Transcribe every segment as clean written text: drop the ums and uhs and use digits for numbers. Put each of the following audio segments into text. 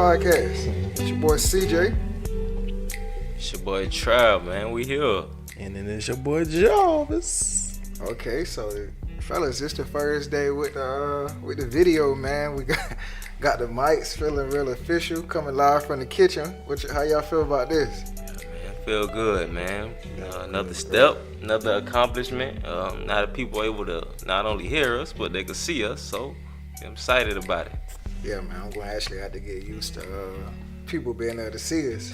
podcast. It's your boy CJ. It's your boy Trav, man. We here. And then it's your boy Jarvis. Okay, so fellas, it's the first day with the video, man. We got the mics feeling real official, coming live from the kitchen. How y'all feel about this? Man, feel good, man. Another step, another accomplishment. Now that people are able to not only hear us, but they can see us. So I'm excited about it. Yeah, man. I'm gonna actually have to get used to people being able to see us.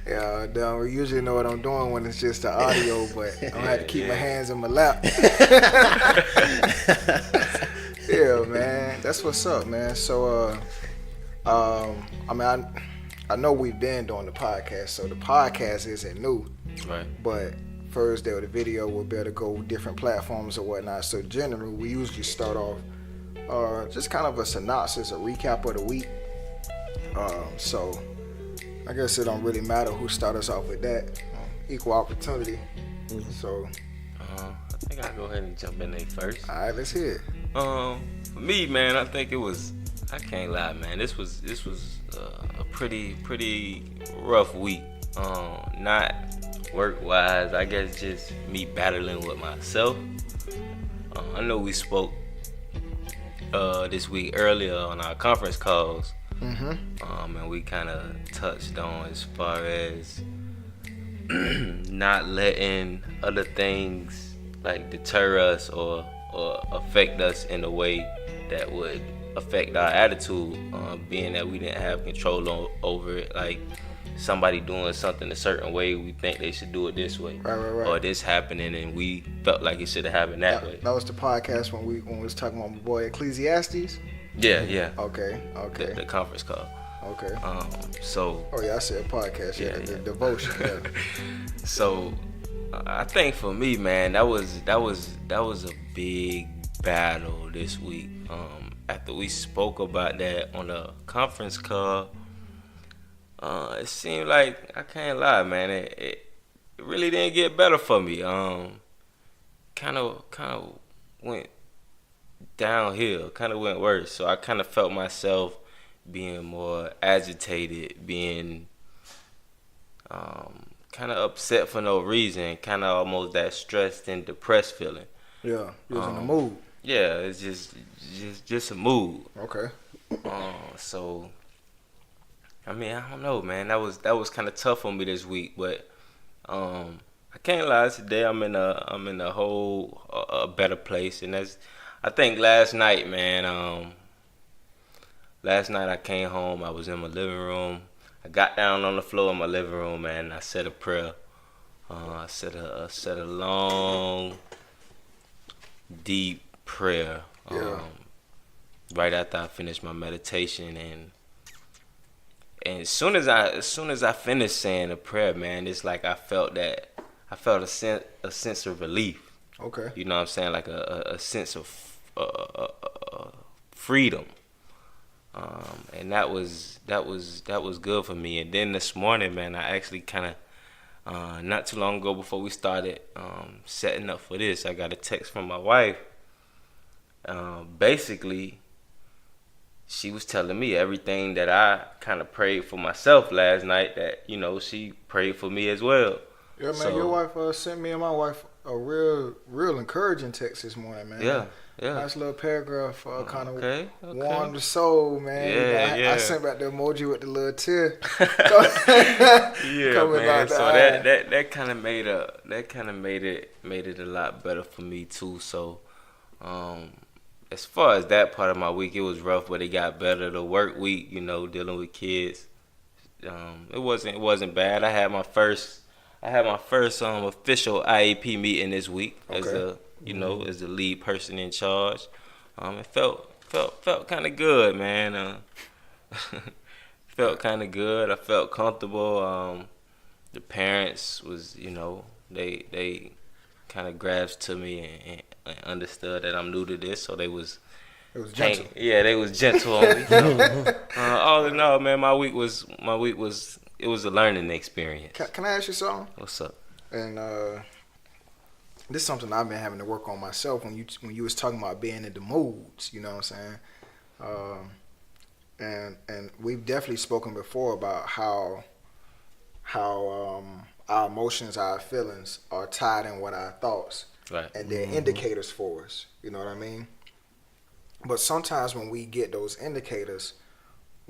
Yeah, we usually know what I'm doing when it's just the audio, but I'm gonna have to keep my hands in my lap. Yeah, man, that's what's up, man. So, I know we've been doing the podcast, so the podcast isn't new, Right. but first day of the video, we'll be able to go different platforms or whatnot. So generally, we usually start off just kind of a synopsis, a recap of the week. So I guess it don't really matter who start us off with that. Equal opportunity. Mm-hmm. So I think I'll go ahead and jump in there first. All right, let's hear it. For me, man, I think it was. I can't lie, man. This was a pretty rough week. Not work wise. I guess just me battling with myself. I know we spoke this week earlier on our conference calls. Mm-hmm. And we kind of touched on as far as not letting other things like deter us or affect us in a way that would affect our attitude, being that we didn't have control over it. Like somebody doing something a certain way, we think they should do it this way. Right. Or this happening and we felt like it should have happened that way. That was the podcast when we was talking about my boy Ecclesiastes. Yeah. Okay. The conference call. Okay. So. Oh yeah, I said podcast. Yeah. The devotion. Yeah. So, I think for me, man, that was a big battle this week. After we spoke about that on the conference call, it seemed like, I can't lie, man, it really didn't get better for me. Kind of went downhill, kind of went worse. So I kind of felt myself being more agitated, being kind of upset for no reason, kind of almost that stressed and depressed feeling. Yeah, you was in the mood. Yeah, it's just a mood. Okay. So I mean, I don't know, man. That was kind of tough on me this week, but I can't lie. Today I'm in a whole better place, and that's. I think last night, man. Last night I came home. I was in my living room. I got down on the floor in my living room, man. And I said a prayer. I said a long, deep prayer. Right after I finished my meditation, and as soon as I finished saying the prayer, man, it's like I felt a sense of relief. Okay. You know what I'm saying? Like a sense of freedom. And that was good for me. And then this morning, man, I actually kind of not too long ago before we started setting up for this, I got a text from my wife. Basically, she was telling me everything that I kind of prayed for myself last night, that, you know, she prayed for me as well. Yeah, man, so, your wife sent me and my wife a real encouraging text this morning, man. Yeah. Nice little paragraph, kind of okay. warmed the soul, man. I sent back the emoji with the little tear. Yeah, man. So that kind of made it a lot better for me too. So, as far as that part of my week, it was rough, but it got better. The work week, you know, dealing with kids, it wasn't bad. I had my first official IEP meeting this week. Okay. As the lead person in charge. It felt kind of good, man. Felt kind of good. I felt comfortable. The parents was, they kind of grasped to me and understood that I'm new to this, so they was. It was gentle. They was gentle on me. So, all in all, man, my week was it was a learning experience. Can I ask you something? What's up? And this is something I've been having to work on myself. When you was talking about being in the moods, you know what I'm saying? and we've definitely spoken before about how our emotions, our feelings are tied in with our thoughts, Right. and they're indicators for us. You know what I mean? But sometimes when we get those indicators,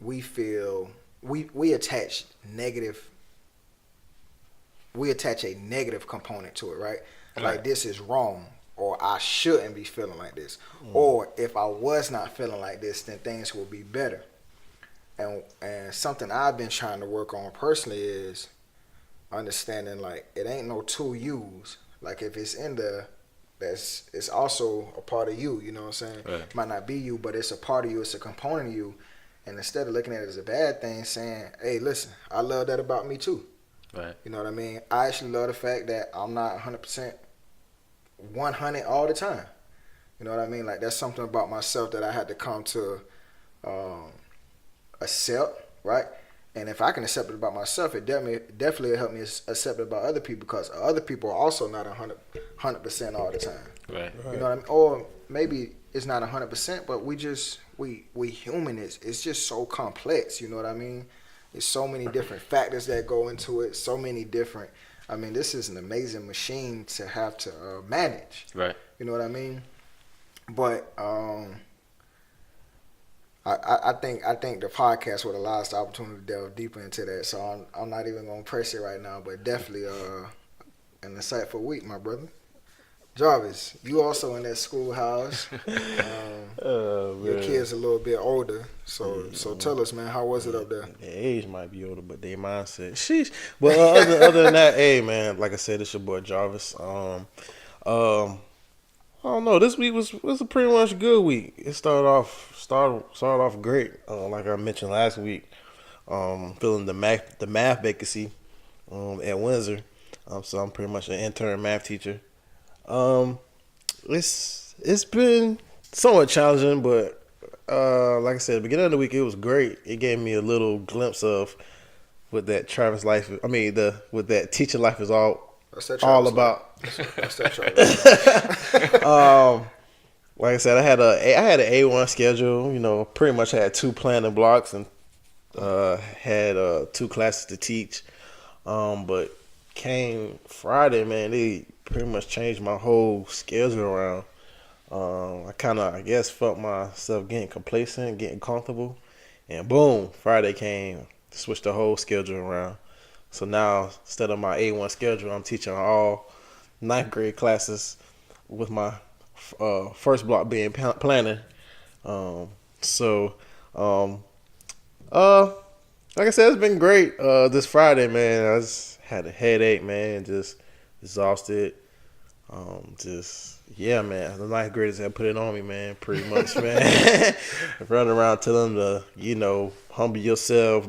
we feel we attach negative. We attach a negative component to it, right? Like this is wrong, or I shouldn't be feeling like this, or if I was not feeling like this, then things will be better. And something I've been trying to work on personally is understanding like it ain't no two yous. Like if it's in there, it's also a part of you. You know what I'm saying? Right. It might not be you, but it's a part of you. It's a component of you. And instead of looking at it as a bad thing, saying, "Hey, listen, I love that about me too." Right. You know what I mean? I actually love the fact that I'm not 100% 100 all the time. You know what I mean? Like that's something about myself that I had to come to accept, right? And if I can accept it about myself, it definitely help me accept it about other people, because other people are also not 100% all the time. Right. You know what I mean? Or maybe it's not 100%, but we human it's just so complex. You know what I mean? There's so many different factors that go into it. So many different. I mean, this is an amazing machine to have to manage. Right. You know what I mean? But I think the podcast would allow us the opportunity to delve deeper into that. So I'm not even gonna press it right now, but definitely an insightful week, my brother. Jarvis, you also in that schoolhouse. Your kid's a little bit older, so tell us, man, how was it up there? Their age might be older, but their mindset, sheesh. But other than that, hey man, like I said, it's your boy Jarvis. I don't know. This week was a pretty much good week. It started off great. Like I mentioned last week, feeling the math vacancy at Windsor. So I'm pretty much an intern math teacher. It's been somewhat challenging, but like I said, at the beginning of the week it was great. It gave me a little glimpse of what that Travis life. What that teacher life is all about. That's that Travis. Like I said, I had an A1 schedule. You know, pretty much had 2 planning blocks and had 2 classes to teach. But came Friday, man, they pretty much changed my whole schedule around. I kind of, I guess, felt myself getting complacent, getting comfortable, and boom, Friday came, switched the whole schedule around. So now, instead of my A1 schedule, I'm teaching all 9th grade classes with my first block being planning. Like I said, it's been great. This Friday, man, I just had a headache, man, just exhausted. Yeah, man, the 9th graders have put it on me, man, pretty much, man. Running around telling them to, humble yourself,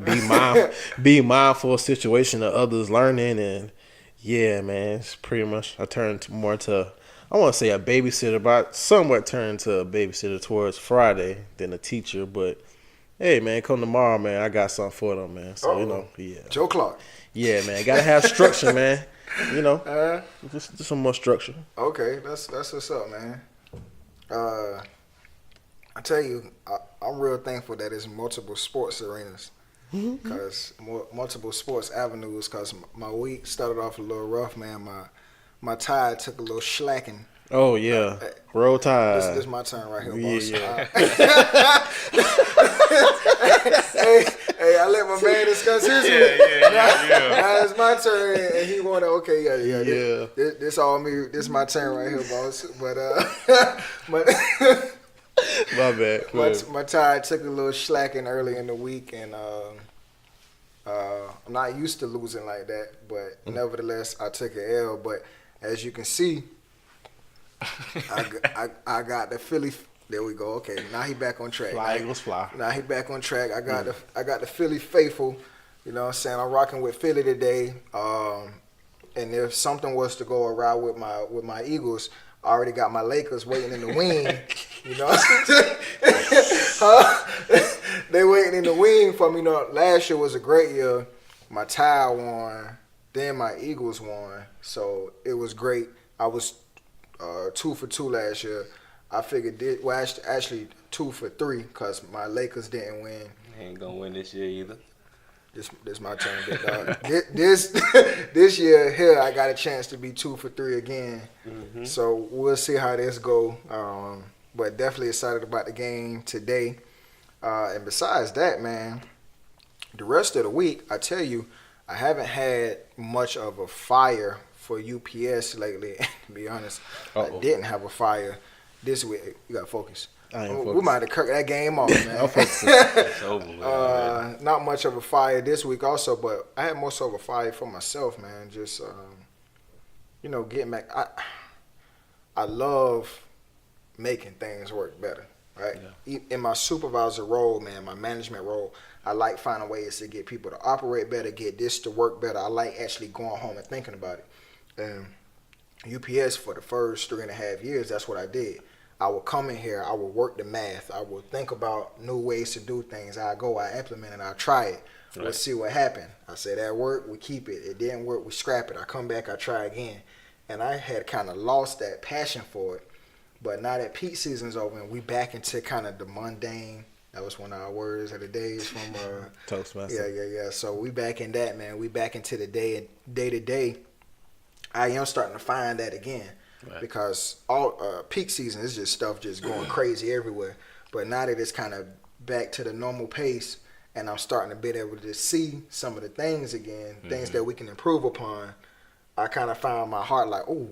be mindful of situation of others learning, and yeah, man, it's pretty much, I turned more to, I want to say a babysitter, but I somewhat turned to a babysitter towards Friday than a teacher, but hey, man, come tomorrow, man, I got something for them, man, so, yeah. Joe Clark. Yeah, man, gotta have structure, man. Just some more structure. Okay, that's what's up, man. I tell you, I'm real thankful that it's multiple sports arenas, because multiple sports avenues. Because my week started off a little rough, man. My tide took a little slacking. Oh yeah, roll tide. This is my turn right here, boss. Yeah. Hey, I let my man discuss his week. Now it's my turn, and he wanted. Okay, yeah. This all me. This my turn right here, boss. But my bad. My tide took a little slacking early in the week, and I'm not used to losing like that. But nevertheless, I took an L. But as you can see, I got the Philly. There we go. Okay, now he back on track. Fly Eagles fly. Now he back on track. I got the Philly faithful. You know what I'm saying? I'm rocking with Philly today. And if something was to go awry with my Eagles, I already got my Lakers waiting in the wing. You know what I'm saying? They waiting in the wing for me. Last year was a great year. My tie won. Then my Eagles won. So it was great. I was 2 for 2 last year. I figured actually 2 for 3 because my Lakers didn't win. Ain't gonna win this year either. This my turn, big dog. This year here, I got a chance to be 2 for 3 again. Mm-hmm. So we'll see how this go. But definitely excited about the game today. And besides that, man, the rest of the week, I tell you, I haven't had much of a fire for UPS lately. To be honest, I didn't have a fire this week. You got to focus. We might have cut that game off, man. It's over, man. Not much of a fire this week also, but I had more so of a fire for myself, man. Just, getting back. I love making things work better, right? Yeah. In my supervisor role, man, my management role, I like finding ways to get people to operate better, get this to work better. I like actually going home and thinking about it. And UPS for the first 3.5 years, that's what I did. I would come in here, I would work the math, I would think about new ways to do things. I implement it, I try it. Right. Let's see what happened. I say that worked, we keep it. It didn't work, we scrap it. I come back, I try again. And I had kind of lost that passion for it. But now that peak season's over and we back into kind of the mundane, that was one of our words of the days from Toastmaster. Yeah. So we back in that, man. We back into the day to day. I am starting to find that again. Right. Because all peak season is just stuff just going crazy everywhere. But now that it's kind of back to the normal pace and I'm starting to be able to see some of the things again, things that we can improve upon, I kind of found my heart like, oh,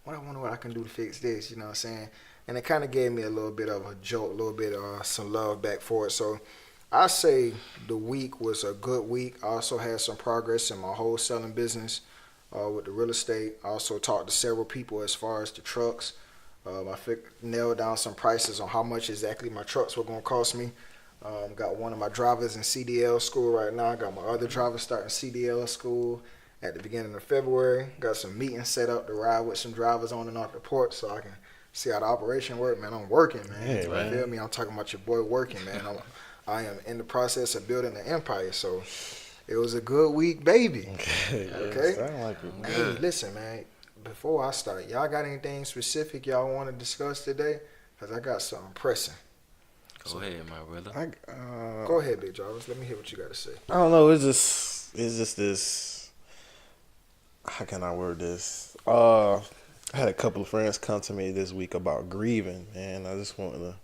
I wonder what I can do to fix this, you know what I'm saying? And it kind of gave me a little bit of a jolt, a little bit of some love back for it. So I say the week was a good week. I also had some progress in my wholesaling business. With the real estate. I also talked to several people as far as the trucks. I nailed down some prices on how much exactly my trucks were going to cost me. Got one of my drivers in CDL school right now. Got my other driver starting CDL school at the beginning of February. Got some meetings set up to ride with some drivers on and off the port so I can see how the operation work. Man, I'm working, man. Hey, you feel me? I'm talking about your boy working, man. I am in the process of building an empire, so it was a good week, baby. Okay? Sound like it. Hey, listen, man. Before I start, y'all got anything specific y'all want to discuss today? Because I got something pressing. Go ahead, my brother. Go ahead, Big Jarvis. Let me hear what you got to say. I don't know. It's just this. How can I word this? I had a couple of friends come to me this week about grieving, and I just wanted to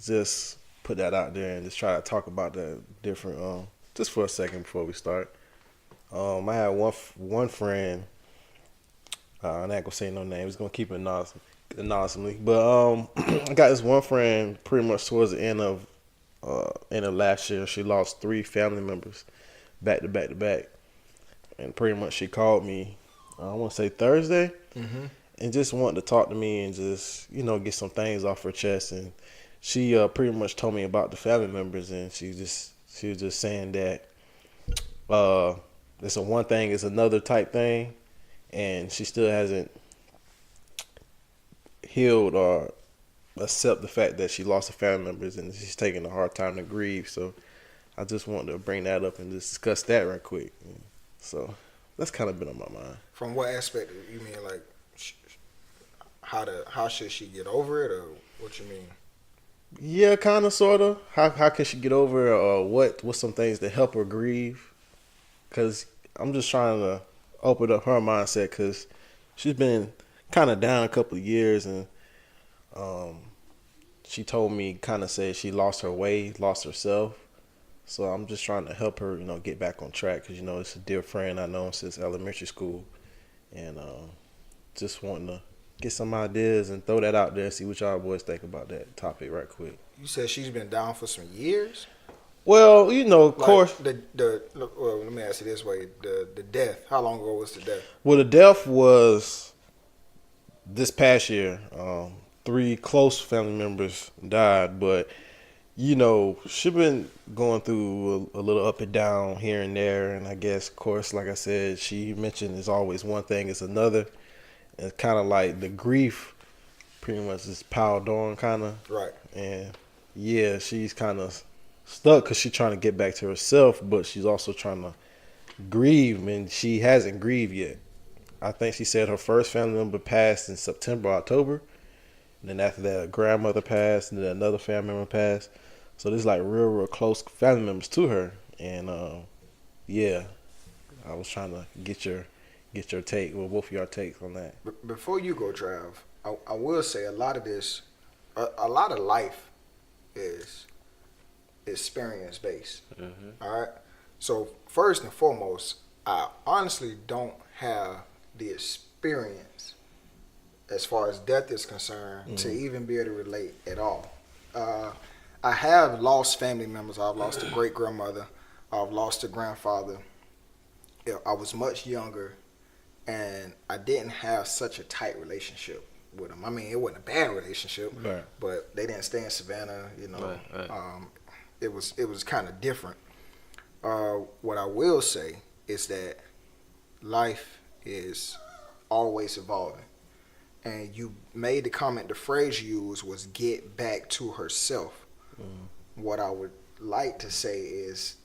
just put that out there and just try to talk about that different. Just for a second before we start. I had one friend. I'm not gonna say no names. Gonna keep it anonymously. But I got this one friend pretty much towards the end of last year. She lost 3 family members back to back, and pretty much she called me. I want to say Thursday, and just wanted to talk to me and just get some things off her chest. And she pretty much told me about the family members, and she was just saying that it's a one thing is another type thing, and she still hasn't healed or accept the fact that she lost her family members, and she's taking a hard time to grieve. So I just wanted to bring that up and just discuss that right quick. So that's kind of been on my mind. From what aspect you mean, like how should she get over it, or what you mean? Yeah, kind of, sort of. How can she get over it, or what's some things that help her grieve? Because I'm just trying to open up her mindset, because she's been kind of down a couple of years, and she told me, kind of said she lost her way, lost herself. So I'm just trying to help her, get back on track, because, it's a dear friend I know since elementary school, and just wanting to get some ideas and throw that out there, see what y'all boys think about that topic right quick. You said she's been down for some years? Well, of course. Well, let me ask you this way. The death, how long ago was the death? Well, the death was this past year. 3 close family members died, but, she been going through a little up and down here and there, and I guess, of course, like I said, she mentioned it's always one thing, it's another. It's kind of like the grief pretty much is piled on, kind of. Right. And, yeah, she's kind of stuck because she's trying to get back to herself, but she's also trying to grieve, and she hasn't grieved yet. I think she said her first family member passed in September, October, And then after that, a grandmother passed, and then another family member passed. So there's like real close family members to her. And yeah, I was trying to get your take, well, both of your takes on that. Before you go, Trav, I will say a lot of this, a lot of life is experience based. Mm-hmm. All right. So first and foremost, I honestly don't have the experience as far as death is concerned to even be able to relate at all. I have lost family members. I've lost a great grandmother. I've lost a grandfather. I was much younger, and I didn't have such a tight relationship with them. I mean, it wasn't a bad relationship, Right. but they didn't stay in Savannah. You know, Right. it was kind of different. What I will say is that life is always evolving. And you made the comment, the phrase you used was get back to herself. What I would like to say is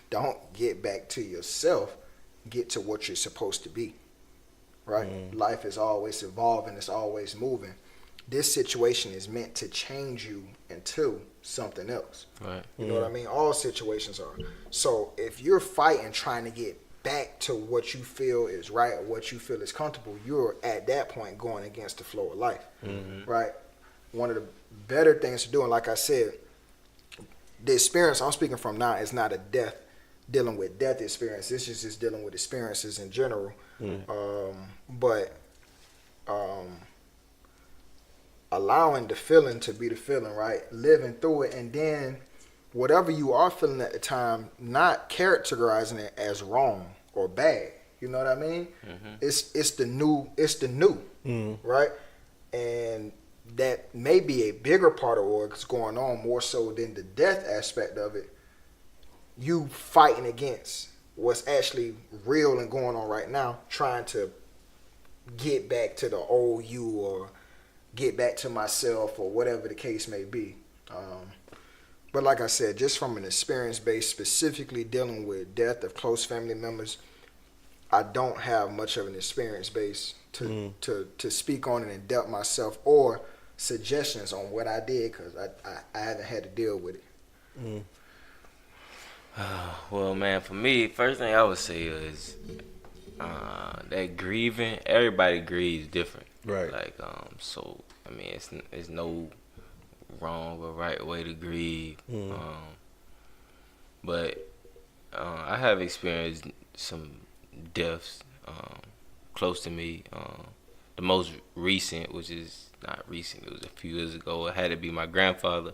don't get back to yourself, get to what you're supposed to be. Right? Life is always evolving, it's always moving. This situation is meant to change you into something else. Right. You know what I mean? All situations are. So if you're fighting trying to get back to what you feel is right or what you feel is comfortable, you're at that point going against the flow of life. Right? One of the better things to do, and like I said, the experience I'm speaking from now is not a dealing with death experience. This is just dealing with experiences in general. But allowing the feeling to be the feeling, right? Living through it, and then whatever you are feeling at the time, not characterizing it as wrong or bad. You know what I mean? It's the new, right? And that may be a bigger part of what's going on more so than the death aspect of it. You fighting against what's actually real and going on right now, trying to get back to the old you or get back to myself or whatever the case may be. But like I said, just from an experience base, specifically dealing with death of close family members, I don't have much of an experience base to speak on it in depth myself or suggestions on what I did because I haven't had to deal with it. Well, man, for me, first thing I would say is that grieving. Everybody grieves different, Right. Like, so I mean, it's no wrong or right way to grieve. But I have experienced some deaths close to me. The most recent, which is not recent, it was a few years ago. It had to be my grandfather,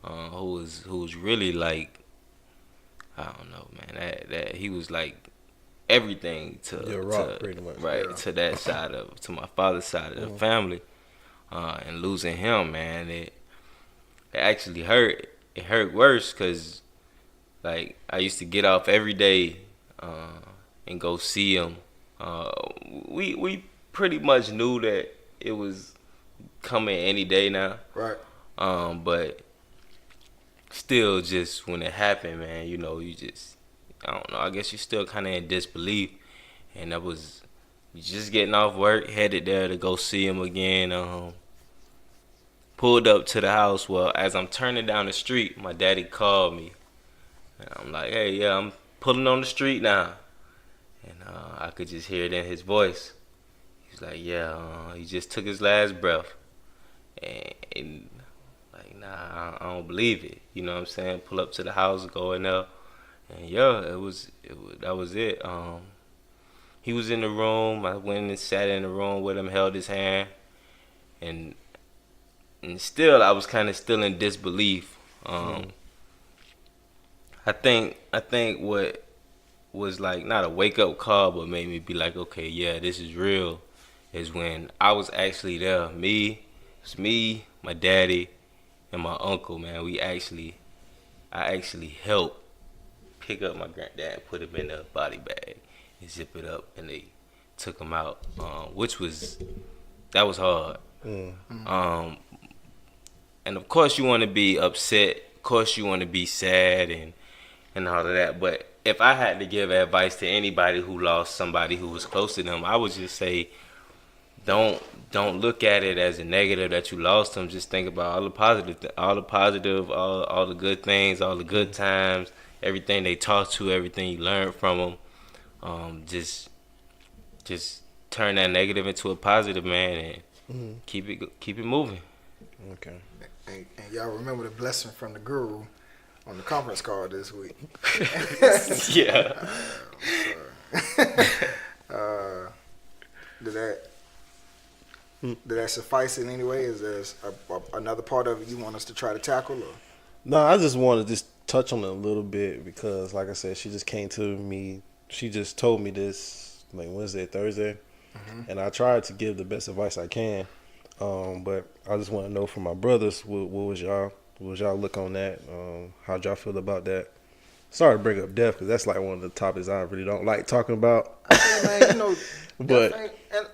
who was really like, I don't know, man. That he was like everything to rock, pretty much. right, Yeah. to that side to my father's side of the family, and losing him, man, it actually hurt. It hurt worse because like I used to get off every day and go see him. We pretty much knew that it was coming any day now. Right. But still, just when it happened, man, you know, you just, I don't know, I guess you're still kind of in disbelief. And that was just getting off work, headed there to go see him again. Pulled up to the house. Well, as I'm turning down the street, my daddy called me. And I'm like, hey, yeah, I'm pulling on the street now. And I could just hear it in his voice. He's like, yeah, he just took his last breath. And like, nah, I don't believe it. You know what I'm saying? Pull up to the house, go in there. And yeah, that was it. He was in the room. I went and sat in the room with him, held his hand. And still, I was kind of still in disbelief. I think what was like not a wake up call, but made me be like, okay, yeah, this is real, is when I was actually there. It's me, my daddy, and my uncle. Man, I actually helped pick up my granddad, put him in a body bag, and zip it up, and they took him out, that was hard. And of course you want to be upset, of course you want to be sad and all of that, but if I had to give advice to anybody who lost somebody who was close to them, I would just say don't look at it as a negative that you lost them. Just think about all the positive, all the good things, all the good times, everything they taught you, everything you learned from them. Just turn that negative into a positive, man, and keep it moving. Okay. And y'all remember the blessing from the guru on the conference call this week. Yeah. Did that suffice in any way? Is there another part of it you want us to try to tackle? Or? No, I just want to just touch on it a little bit because, like I said, she just came to me. She just told me this like Wednesday, Thursday, and I tried to give the best advice I can. But I just want to know from my brothers, what was y'all look on that? How'd y'all feel about that? Sorry to bring up death because that's like one of the topics I really don't like talking about. Man, but and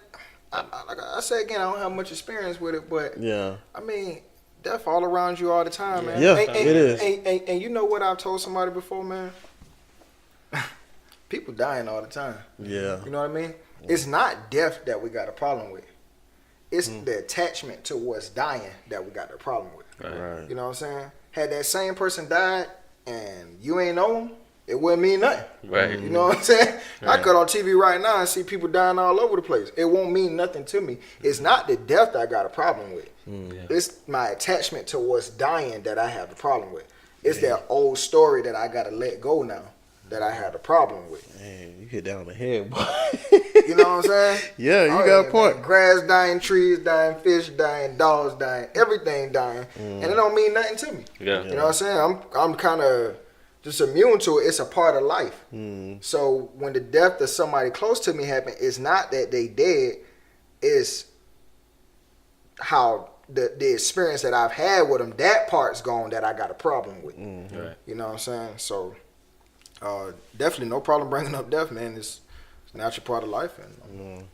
like I say again, I don't have much experience with it, but yeah, I mean, death all around you all the time, man. Yeah, it is. And you know what I've told somebody before, man? People dying all the time. Yeah. You know what I mean? It's not death that we got a problem with. It's the attachment to what's dying that we got the problem with. Right. You know what I'm saying? Had that same person died and you ain't know them, it wouldn't mean nothing. Right. You know what I'm saying? Right. I cut on TV right now and see people dying all over the place. It won't mean nothing to me. It's not the death that I got a problem with. It's my attachment to what's dying that I have the problem with. It's that old story that I got to let go now that I had a problem with. Man, you hit that on the head, boy. You know what I'm saying? Yeah, you got a point. Man, grass dying, trees dying, fish dying, dogs dying, everything dying, and it don't mean nothing to me. Yeah. You know what I'm saying? I'm kind of just immune to it. It's a part of life. So when the death of somebody close to me happened, it's not that they dead. It's how the experience that I've had with them, that part's gone that I got a problem with. Right. You know what I'm saying? So definitely no problem bringing up death, man. It's a natural part of life. And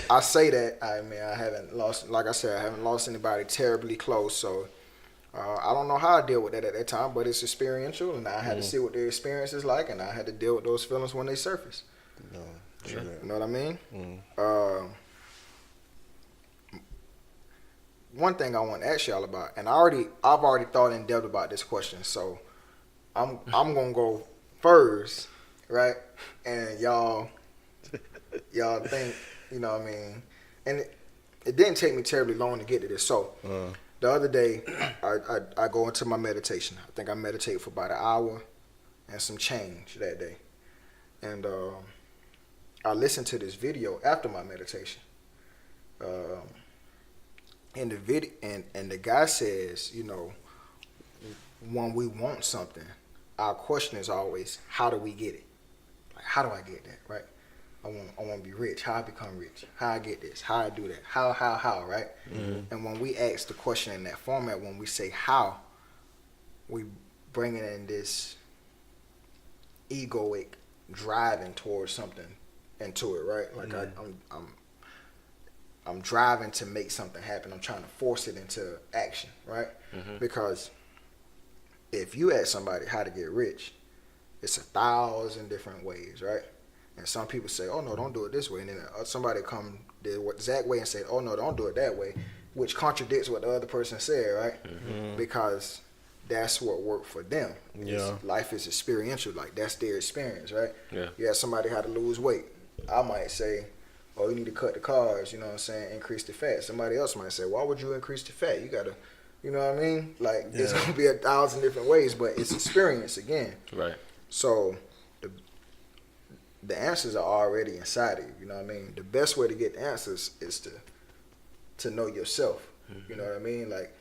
I say that, I mean, I haven't lost, like I said, I haven't lost anybody terribly close. So I don't know how I deal with that at that time, but it's experiential, and I had to see what their experience is like, and I had to deal with those feelings when they surface. You know what I mean? One thing I want to ask y'all about, and I've already thought in depth about this question, so I'm gonna go first, right? And y'all think, you know what I mean? And it didn't take me terribly long to get to this. So the other day, I go into my meditation. I think I meditate for about an hour and some change that day, and I listened to this video after my meditation. In the video, and the guy says, you know, when we want something, our question is always, how do we get it? Like, how do I get that, right? I want to be rich. How I become rich? How I get this? How I do that? How, right? And when we ask the question in that format, when we say how, we bring it in this egoic driving towards something into it, right? Like I'm driving to make something happen. I'm trying to force it into action, right? Because if you ask somebody how to get rich, it's 1,000 different ways, right? And some people say, oh no, don't do it this way. And then somebody come the exact way and say, oh no, don't do it that way, which contradicts what the other person said, right? Because that's what worked for them. Life is experiential. Like, that's their experience, right? You ask somebody how to lose weight. I might say, oh, you need to cut the carbs, you know what I'm saying, increase the fat. Somebody else might say, why would you increase the fat? You got to, you know what I mean? Like, it's going to be 1,000 different ways, but it's experience again. Right. So the answers are already inside of you, you know what I mean? The best way to get the answers is to know yourself, you know what I mean? Like,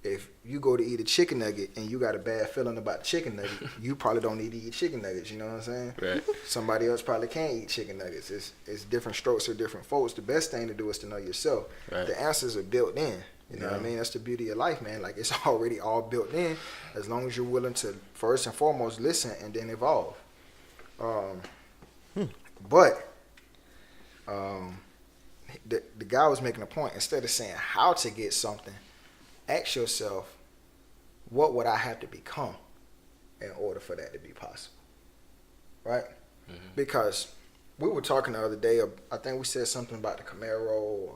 if you go to eat a chicken nugget and you got a bad feeling about the chicken nugget, you probably don't need to eat chicken nuggets, you know what I'm saying? Right. Somebody else probably can't eat chicken nuggets. It's different strokes for different folks. The best thing to do is to know yourself. Right. The answers are built in, you know what I mean? That's the beauty of life, man. Like, it's already all built in as long as you're willing to, first and foremost, listen and then evolve. But the guy was making a point. Instead of saying how to get something, ask yourself, what would I have to become in order for that to be possible? Right? Because we were talking the other day. I think we said something about the Camaro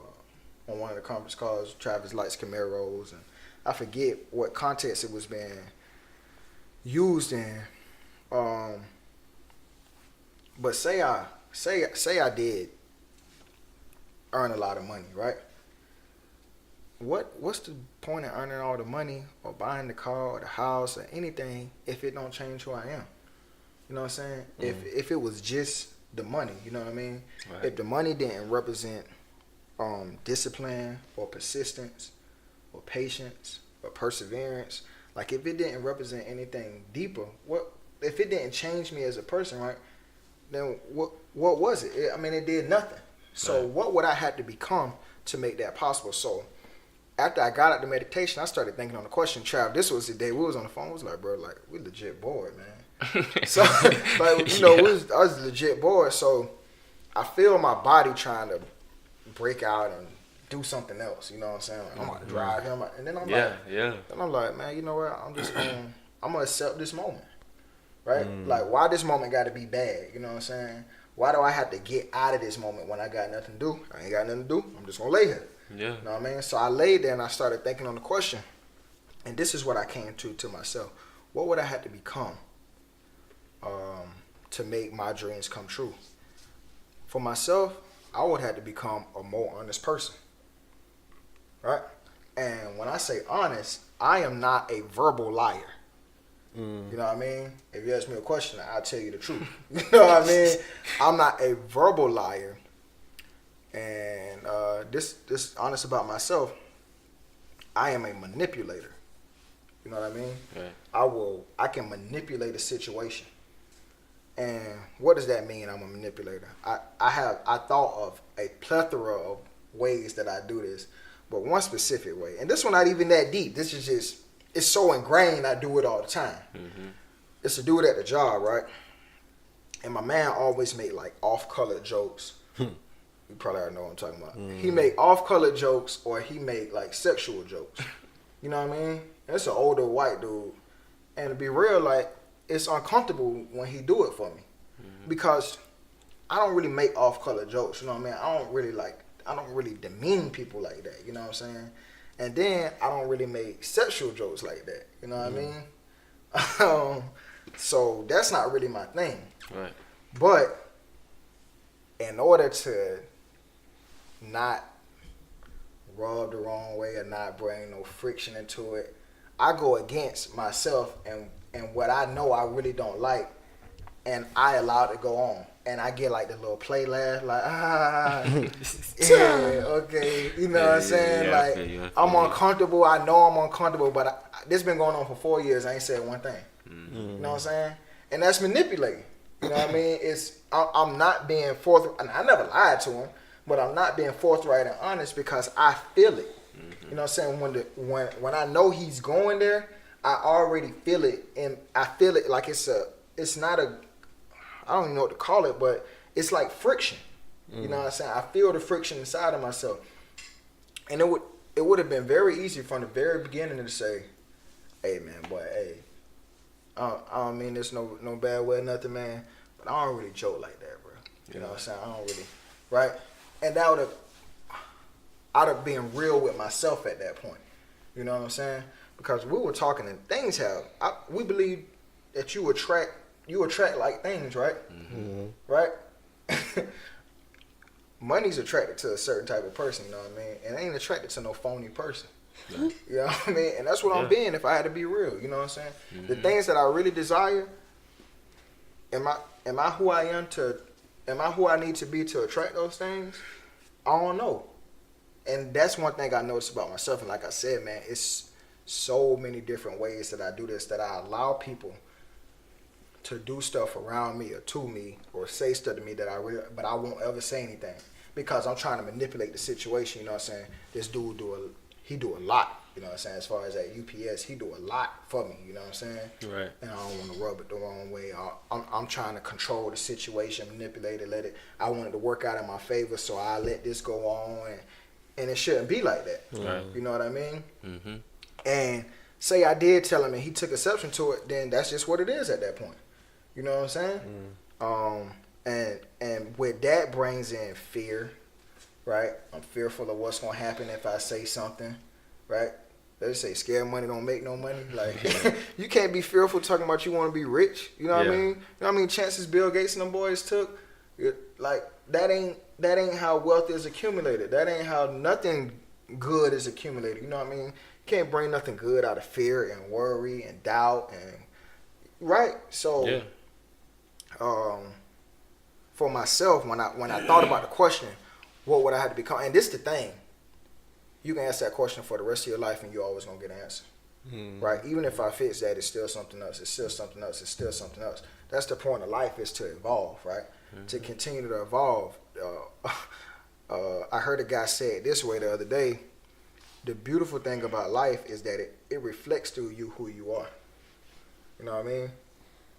on one of the conference calls. Travis likes Camaros, and I forget what context it was being used in. But say I did earn a lot of money, right? What's the point of earning all the money or buying the car or the house or anything if it don't change who I am? You know what I'm saying? If it was just the money, you know what I mean? Right. If the money didn't represent discipline or persistence or patience or perseverance, like if it didn't represent anything deeper, if it didn't change me as a person, right? Then what was it? It did nothing. So Right. what would I have to become to make that possible? So after I got out the meditation, I started thinking on the question, Trav, this was the day we was on the phone. I was like, bro, like, we legit bored, man. So, like, I was legit bored. So I feel my body trying to break out and do something else. You know what I'm saying? Like, I'm about to drive him. And then I'm like, man, you know what? I'm going to accept this moment. Right? Like, why this moment got to be bad? You know what I'm saying? Why do I have to get out of this moment when I got nothing to do? I ain't got nothing to do. I'm just going to lay here. Yeah. You know what I mean? So I laid there and I started thinking on the question. And this is what I came to myself. What would I have to become to make my dreams come true? For myself, I would have to become a more honest person. Right? And when I say honest, I am not a verbal liar. You know what I mean? If you ask me a question, I'll tell you the truth. You know what I mean? I'm not a verbal liar. And this honest about myself, I am a manipulator. You know what I mean? Right. I can manipulate a situation. And what does that mean? I'm a manipulator. I thought of a plethora of ways that I do this, but one specific way. And this one not even that deep. This is just, it's so ingrained I do it all the time. It's to do it at the job, right? And my man always make like off-color jokes. You probably already know what I'm talking about. He make off-color jokes or he make like sexual jokes. You know what I mean? And it's an older white dude. And to be real, like, it's uncomfortable when he do it for me. Because I don't really make off-color jokes, you know what I mean? I don't really demean people like that, you know what I'm saying? And then I don't really make sexual jokes like that, you know what I mean? So that's not really my thing. Right. But in order to not rub the wrong way or not bring no friction into it, I go against myself and what I know I really don't like, and I allow it to go on. And I get like the little play laugh, like, yeah, okay, you know what I'm saying? Yeah, I like, feel you. I'm uncomfortable. I know I'm uncomfortable, but this been going on for 4 years. I ain't said one thing. You know what I'm saying? And that's manipulating. You know what I mean? I'm not being forthright. And I never lied to him, but I'm not being forthright and honest because I feel it. You know what I'm saying? When I know he's going there, I already feel it, and I feel it like it's not a, I don't even know what to call it, but it's like friction. You know what I'm saying? I feel the friction inside of myself. And it would have been very easy from the very beginning to say, hey man, boy, hey, I don't mean this no bad way or nothing, man, but I don't really joke like that, bro. You know what I'm saying? I don't really, right? And I'd have been real with myself at that point. You know what I'm saying? Because we were talking and things we believe that you attract like things, right? Right? Money's attracted to a certain type of person, you know what I mean? And it ain't attracted to no phony person. You know what I mean? And that's what I'm being if I had to be real, you know what I'm saying? The things that I really desire, am I who I need to be to attract those things? I don't know. And that's one thing I noticed about myself. And like I said, man, it's so many different ways that I do this, that I allow people to do stuff around me or to me or say stuff to me that but I won't ever say anything because I'm trying to manipulate the situation. You know what I'm saying? This dude he do a lot. You know what I'm saying? As far as at UPS, he do a lot for me. You know what I'm saying? Right. And I don't want to rub it the wrong way. I'm trying to control the situation, manipulate it, I want it to work out in my favor, so I let this go on, and it shouldn't be like that. Right. You know what I mean? And say I did tell him and he took exception to it, then that's just what it is at that point. You know what I'm saying? And with that brings in fear, right? I'm fearful of what's gonna happen if I say something, right? They say scared money don't make no money. Like you can't be fearful talking about you want to be rich. You know what I mean? You know what I mean? Chances Bill Gates and them boys took, like that ain't how wealth is accumulated. That ain't how nothing good is accumulated. You know what I mean? You can't bring nothing good out of fear and worry and doubt and right. So, for myself, when I thought about the question, what would I have to become? And this is the thing. You can ask that question for the rest of your life and you're always going to get an answer. Right? Even if I fix that, it's still something else. It's still something else. It's still something else. That's the point of life, is to evolve, right? To continue to evolve. I heard a guy say it this way the other day. The beautiful thing about life is that it reflects through you who you are. You know what I mean?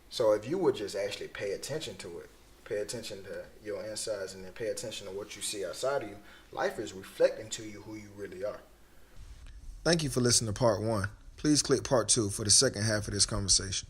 So if you would just actually pay attention to it, pay attention to your insides, and then pay attention to what you see outside of you, life is reflecting to you who you really are. Thank you for listening to part 1. Please click part 2 for the second half of this conversation.